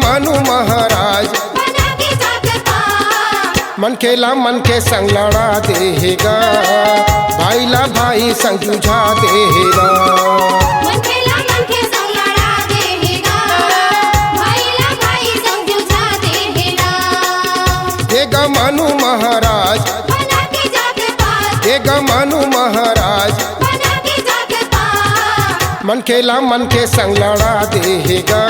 मानू महाराज बना के जात पात, मन खेला मन के संग लड़ा देगा, भाई ला भाई संग जूझा देगा। मन खेला मन के संग लड़ा देगा, भाई ला भाई संग जूझा देगा। देगा मानू महाराज, बना के जात पात, देगा मानू महाराज बना के जात पात, मन खेला मन के संग लड़ा देगा,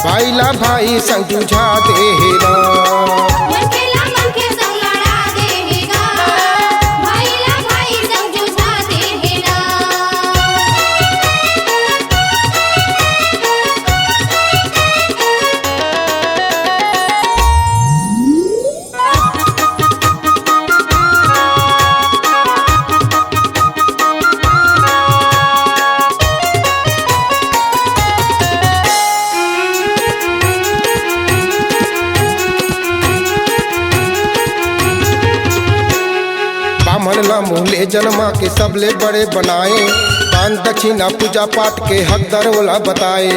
भाई ला भाई संग जूझा देगा। मन खेला मन के संग लड़ा देगा, भाई ला भाई संग जूझा देगा। ब्राह्मण ला मूले जन्मा के सबले बड़े बनाए, दान दक्षिणा पूजा पाठ के हकदार वाला बताए।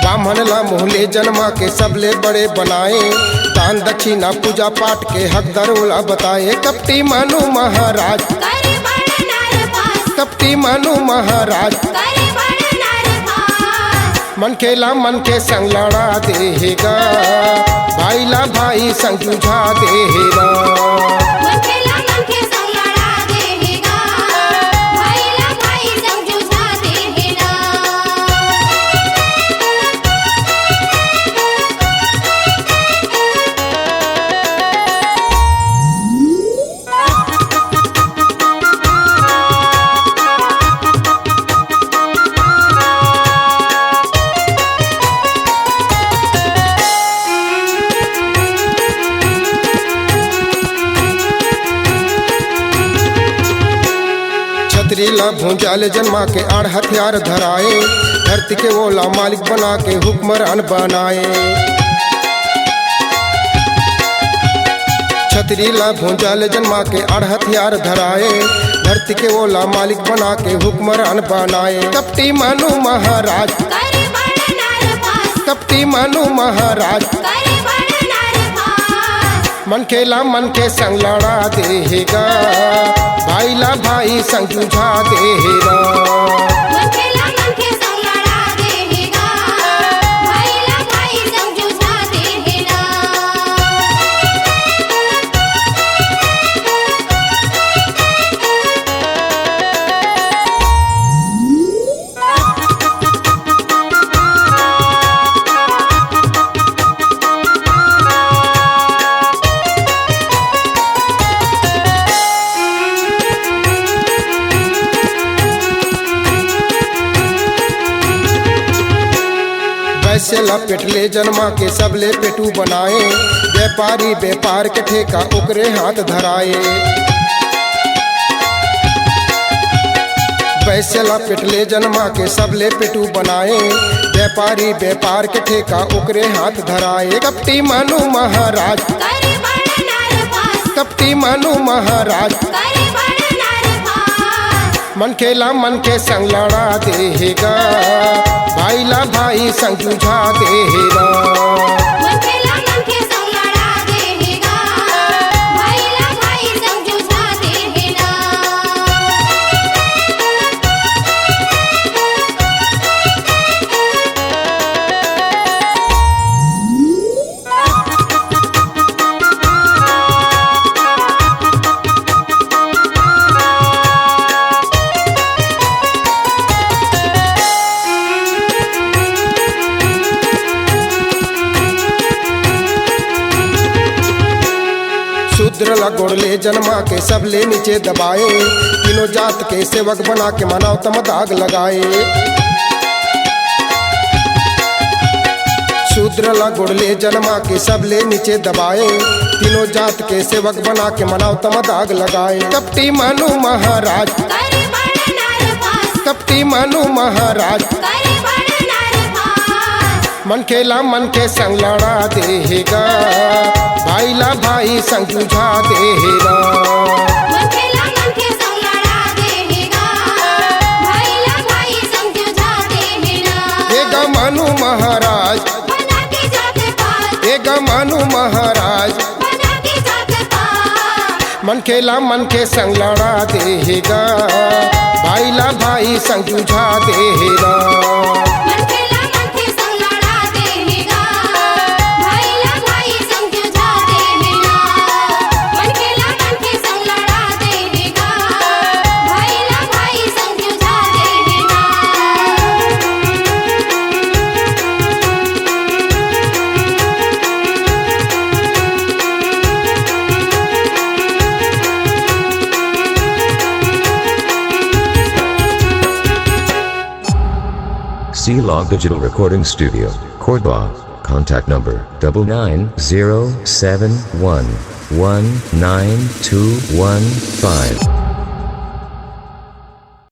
ब्राह्मण ला मूले जन्मा के सबले बड़े बनाए, दान दक्षिणा पूजा पाठ के हकदार वाला बताए। कपटी मानू महाराज, करे बड़ नर पास, कपटी मानू महाराज करे बड़ नर पास, मन खेला मन के संग लड़ा देगा, भाई ला भाई संग जूझा देगा। मन खेला मन के संग लड़ा देगा, भाई ला भाई संग जूझा देगा। छतरी ला भूंजाल जन्मा के आड़ हथियार धराए, धरती के ओला मालिक बना के हुक्मरान बनाए। छतरी ला भूंजाल जन्मा के आड़ हथियार धराए, धरती के ओला मालिक बना के हुक्मरान बनाए। कपटी मानू महाराज, करे बड़ नर पास, कपटी मानू महाराज करे बड़ नर पास, मन खेला मन के संग लड़ा देगा, भाई ला भाई संग जूझा देगा। मन खेला मन के संग लड़ा देगा, भाई ला भाई संग जूझा देगा। वैसे ला पेटले जन्मा के सबले पेटू बनाए, व्यापारी व्यापार के ठेका ओकरे हाथ धराए। वैसे ला पेटले जन्मा के सबले पेटू बनाए, व्यापारी व्यापार के ठेका ओकरे हाथ धराए। कपटी मानू महाराज, करे बड़ नर पास, कपटी मानू महाराज करे बड़ नर पास, मन खेला मन के संग लड़ा देगा, भाई ला भाई संग जूझा देगा। मन खेला मन के संग लड़ा देगा, भाई ला भाई संग जूझा देगा। शूद्र ला गोड़ले जन्मा के सबले नीचे दबाए, तीनों जात के सेवक बना के मनाव तम दाग लगाए। शूद्र ला गोड़ले जन्मा के सबले नीचे दबाए, तीनों जात के सेवक बना के मनाव तम दाग लगाए। कपटी मानू महाराज, करे बड़ नर पास, कपटी मानू महाराज करे बड़ नर पास, मन खेला मन के संग लड़ा देगा, भाई ला भाई संग जूझा देगा। मन खेला मन के संग लड़ा देगा, भाई ला भाई संग जूझा देगा। मानु महाराज बना के जाते पात एगा मानु महाराज बना के जाते पात मन खेला मन के संग लड़ा देगा भाईला भाई संग जुझा देगा मन खेला मन के संग लड़ा देगा भाईला भाई संग जुझा देगा मन खेला मन के संग लड़ा देगा भाईला भाई संग जुझा देगा C-Log Digital Recording Studio, Cordoba. Contact number 99071192115.